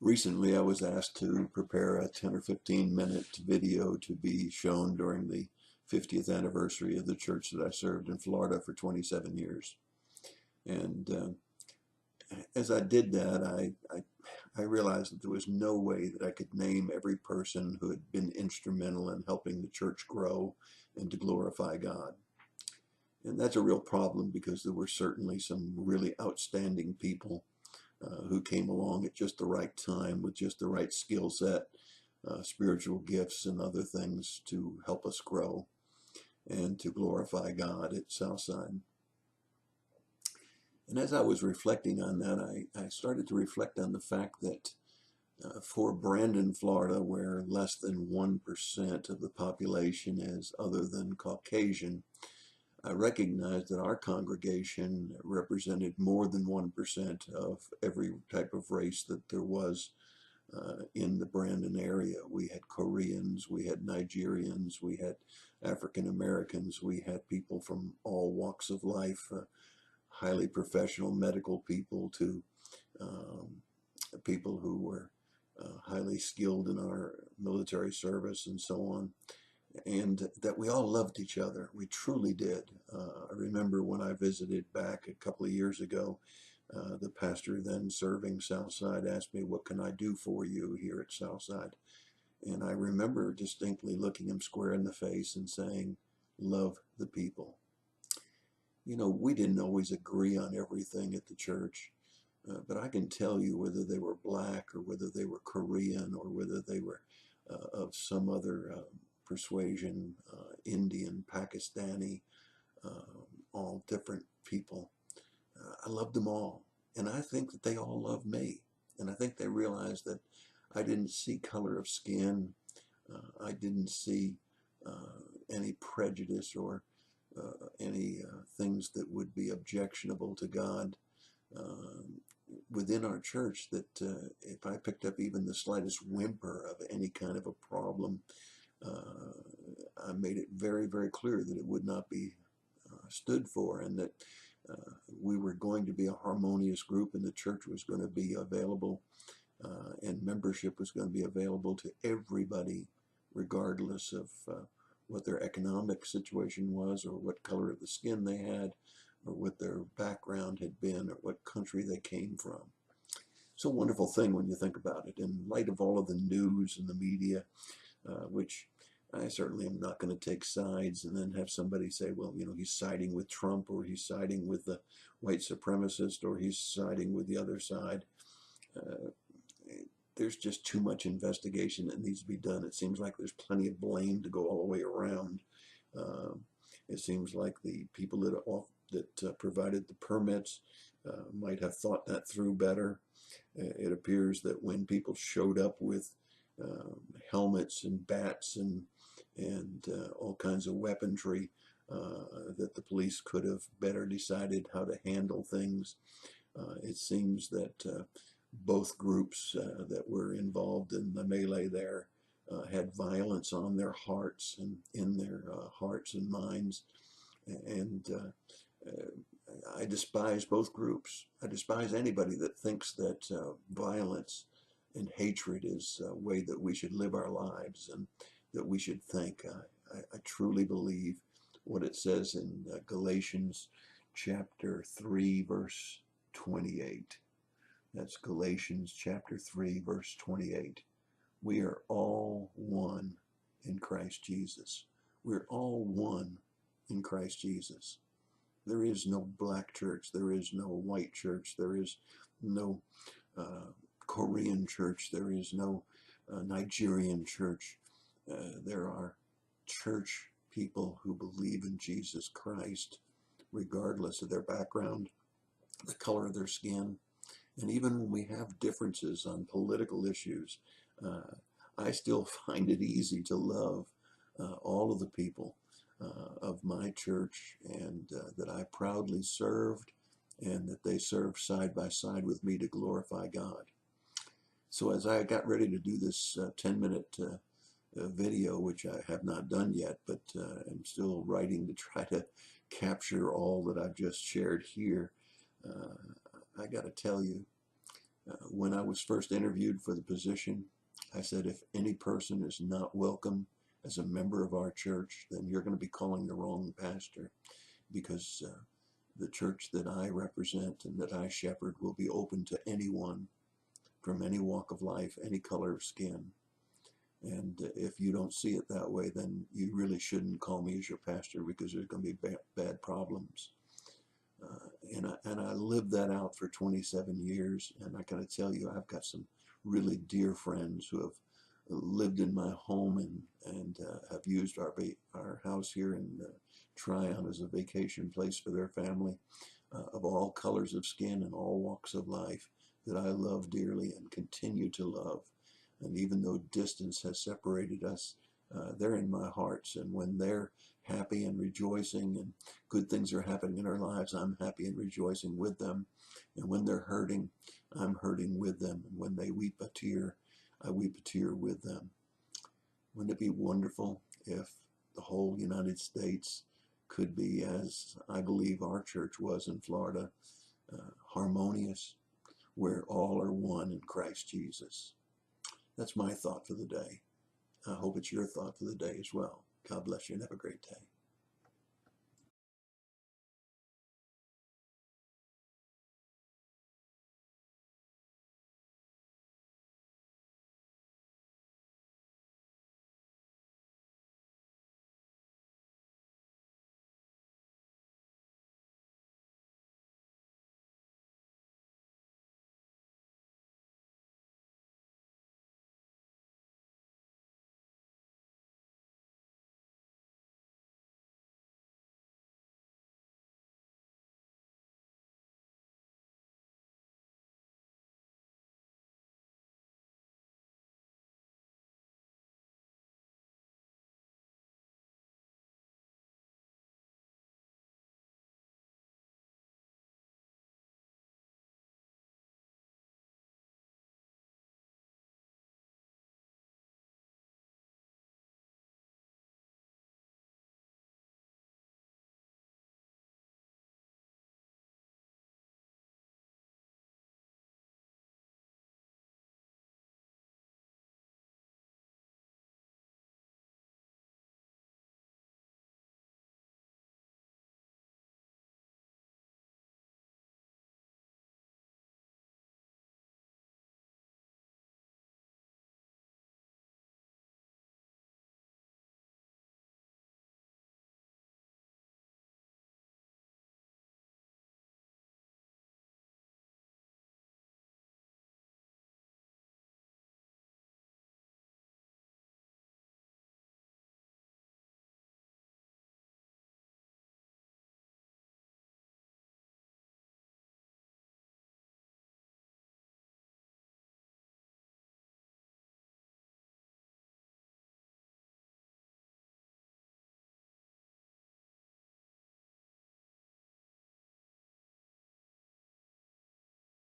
Recently, I was asked to prepare a 10 or 15-minute video to be shown during the 50th anniversary of the church that I served in Florida for 27 years. And as I did that, I realized that there was no way that I could name every person who had been instrumental in helping the church grow and to glorify God. And that's a real problem because there were certainly some really outstanding people who came along at just the right time with just the right skill set, spiritual gifts and other things to help us grow and to glorify God at Southside. And as I was reflecting on that, I started to reflect on the fact that for Brandon, Florida, where less than 1% of the population is other than Caucasian, I recognized that our congregation represented more than 1% of every type of race that there was in the Brandon area. We had Koreans, we had Nigerians, we had African Americans, we had people from all walks of life, highly professional medical people to people who were highly skilled in our military service and so on, and that we all loved each other. We truly did. I remember when I visited back a couple of years ago, the pastor then serving Southside asked me, "What can I do for you here at Southside?" And I remember distinctly looking him square in the face and saying, "Love the people." You know, we didn't always agree on everything at the church, but I can tell you whether they were black or whether they were Korean or whether they were of some other persuasion, Indian, Pakistani, all different people. I loved them all. And I think that they all loved me. And I think they realized that I didn't see color of skin. I didn't see any prejudice or any things that would be objectionable to God within our church, that if I picked up even the slightest whimper of any kind of a problem, I made it very, very clear that it would not be stood for, and that we were going to be a harmonious group, and the church was going to be available, and membership was going to be available to everybody, regardless of what their economic situation was, or what color of the skin they had, or what their background had been, or what country they came from. It's a wonderful thing when you think about it. In light of all of the news and the media, which I certainly am not going to take sides and then have somebody say, well, you know, he's siding with Trump, or he's siding with the white supremacist, or he's siding with the other side. There's just too much investigation that needs to be done. It seems like there's plenty of blame to go all the way around. It seems like the people that provided the permits might have thought that through better. It appears that when people showed up with helmets and bats and all kinds of weaponry, that the police could have better decided how to handle things. It seems that both groups that were involved in the melee there had violence on their hearts and in their hearts and minds. And I despise both groups. I despise anybody that thinks that violence and hatred is a way that we should live our lives and that we should think. I truly believe what it says in Galatians chapter 3, verse 28. That's Galatians chapter 3, verse 28. We are all one in Christ Jesus. We're all one in Christ Jesus. There is no black church. There is no white church. There is no Korean church. There is no Nigerian church. There are church people who believe in Jesus Christ, regardless of their background, the color of their skin. And even when we have differences on political issues, I still find it easy to love all of the people of my church, and that I proudly served, and that they served side by side with me to glorify God. So as I got ready to do this 10-minute video, which I have not done yet, but I'm still writing to try to capture all that I've just shared here, I got to tell you, When I was first interviewed for the position, I said, if any person is not welcome as a member of our church, then you're going to be calling the wrong pastor, because the church that I represent and that I shepherd will be open to anyone from any walk of life, any color of skin. And if you don't see it that way, then you really shouldn't call me as your pastor, because there's going to be bad problems. And I lived that out for 27 years. And I gotta tell you, I've got some really dear friends who have lived in my home and have used our house here in Tryon as a vacation place for their family, of all colors of skin and all walks of life, that I love dearly and continue to love. And even though distance has separated us, they're in my hearts. And when they're happy and rejoicing and good things are happening in our lives, I'm happy and rejoicing with them. And when they're hurting, I'm hurting with them. And when they weep a tear, I weep a tear with them. Wouldn't it be wonderful if the whole United States could be, as I believe our church was in Florida, harmonious, where all are one in Christ Jesus? That's my thought for the day. I hope it's your thought for the day as well. God bless you and have a great day.